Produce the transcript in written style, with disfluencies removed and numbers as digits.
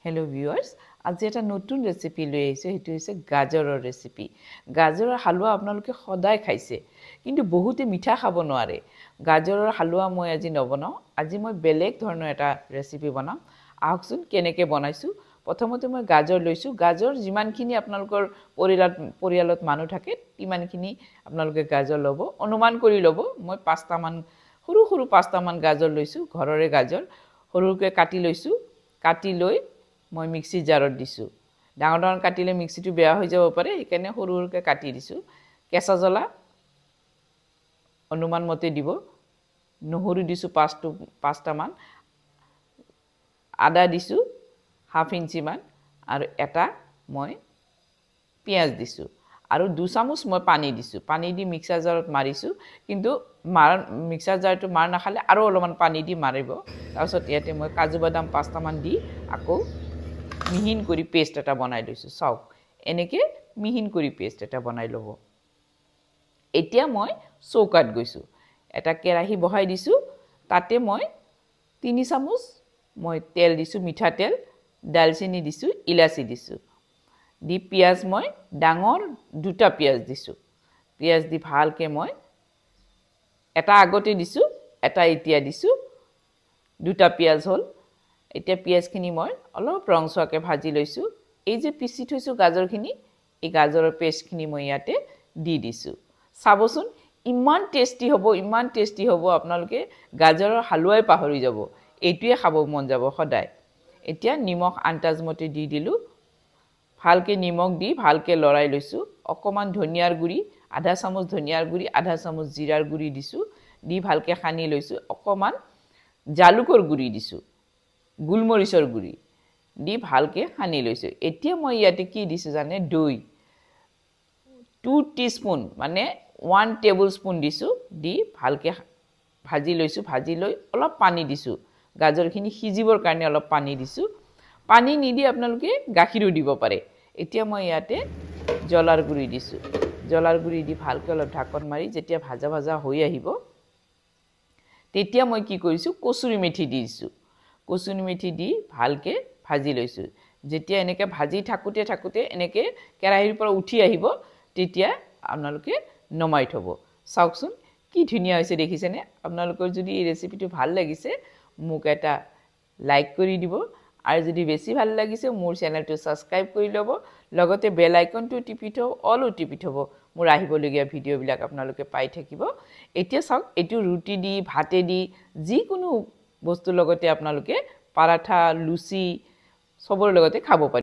Hello viewers, আজি এটা নতুন ৰেচিপি লৈ আহিছো হেতু হৈছে গাজৰৰ ৰেচিপি গাজৰৰ হালুৱা আপোনালোকে সদায় খাইছে কিন্তু বহুতে মিঠা খাব নোৱাৰে গাজৰৰ হালুৱা মই আজি নবনাও আজি মই বেলেগ ধৰণৰ এটা ৰেচিপি বনাম আহকচোন কেনেকৈ বনাইছো প্ৰথমতে মই গাজৰ লৈছো গাজৰ যিমানখিনি আপোনালোকৰ পৰিয়ালত মানুহ থাকে তিমানখিনি আপোনালোকে গাজৰ লব অনুমান কৰি লব মই 5টা মান সৰু পাঁচটা মান গাজৰ লৈছো ঘৰৰে গাজৰ সৰুকৈ কাটি লৈছো কাটি লৈ মই মিক্সি জাৰত দিছো ডাঙৰ কাটিলে মিক্সিটো বেয়া হৈ যাব পাৰে সেইকাৰণে সৰুকৈ কাটি দিছো কেঁচা জ্বলা অনুমান মতে দিব নহৰু দিছো 5টা মান আদা দিছো হাফ ইঞ্চি মান আৰু এটা মই পিয়াজ দিছো আৰু 2 চামুচ মই পানী দিছো পানী দি মিক্সাৰ জাৰত মাৰিছো কিন্তু মিক্সাৰ জাৰটো মাৰ নাখালে আৰু অলপমান পানী দি মাৰিব তাৰপিছত ইয়াতে মই কাজু বাদাম 5টা মান দি আকৌ মিহিন কৰি পেষ্ট এটা বনাই লৈছো চাওক এনেকে মিহিন কৰি পেষ্ট এটা বনাই লব এতিয়া মই চৌকাত গৈছো এটা কেৰাহী বহাই দিছো তাতে মই 3 চামুচ মই তেল দিছো মিঠা তেল দালচিনি দিছো ইলাচি দিছো দি পিয়াজ মই ডাঙৰ দুটা পিয়াজ দিছো পিয়াজ দি ভালকে মই এটা আগতে দিছো এটা এতিয়া দিছো দুটা পিয়াজ হল এতিয়া পিয়াজখিনি মই অলপ ৰংচোৱাকে ভাজি লৈছো এই যে পিচি থৈছো গাজৰখিনি এই গাজৰৰ পেষ্টখিনি মই ইয়াতে দি দিছো চাবচোন ইমান টেস্টি হ'ব আপোনালোকে গাজৰৰ হালুৱাই পাহৰি যাব এইটোৱে খাব মন যাব সদায় এতিয়া নিমখ আন্তাজমতে দি দিলো ভালকে নিমখ দি ভালকে লৰাই লৈছো অকমান ধনিয়াৰ গুৰি আধা চামুচ ধনিয়াৰ গুৰি আধা চামুচ জিৰাৰ গুৰি দিছো দি ভালকে খানি লৈছো অকমান জালুকৰ গুৰি দিছো গুলমৰিচৰ গুৰি দি ভালকে খানি লৈছো এতিয়া মই ইয়াতে কি দিছো জানে দৈ 2 টিস্পুন মানে 1 টেবুলস্পুন দিছো দি ভালকে ভাজি লৈছো ভাজি লৈ অলপ পানী দিছো গাজৰখিনি সিজিবৰ কাৰণে অলপ পানী দিছো পানী নিদি আপোনালোকে গাখীৰো দিব পাৰে এতিয়া মই ইয়াতে জলাৰ গুৰি দিছো জলাৰ গুৰি দি ভালকে অলপ ঢাকন মাৰি যেতিয়া ভাজা হৈ আহিব তেতিয়া মই কি কৰিছো কসুৰি মেথি দিছো কসুৰি মেথি দি ভালকে ভাজি লৈছো যেতিয়া এনেকে ভাজি থাকুতে এনেকে কেৰাহীৰ পৰা উঠি আহিব তেতিয়া আপোনালোকে নমাই থব চাওকচোন কি ধুনিয়া হৈছে দেখিছেনে আপোনালোকৰ যদি এই ৰেচিপিটো ভাল লাগিছে মোক এটা লাইক কৰি দিব আৰু যদি বেছি ভাল লাগিছে মোৰ চেনেলটো সাবস্ক্ৰাইব কৰি লব লগতে বেল আইকনটো টিপি থব অলও টিপি থব মোৰ আহিবলগীয়া ভিডিওবিলাক আপোনালোকে পাই থাকিব এতিয়া চাওক এটো ৰুটি দি ভাতে দি যিকোনো বস্তু লগতে আপোনালোকে পাৰাঠা লুচি সবৰ লগতে খাব পাৰে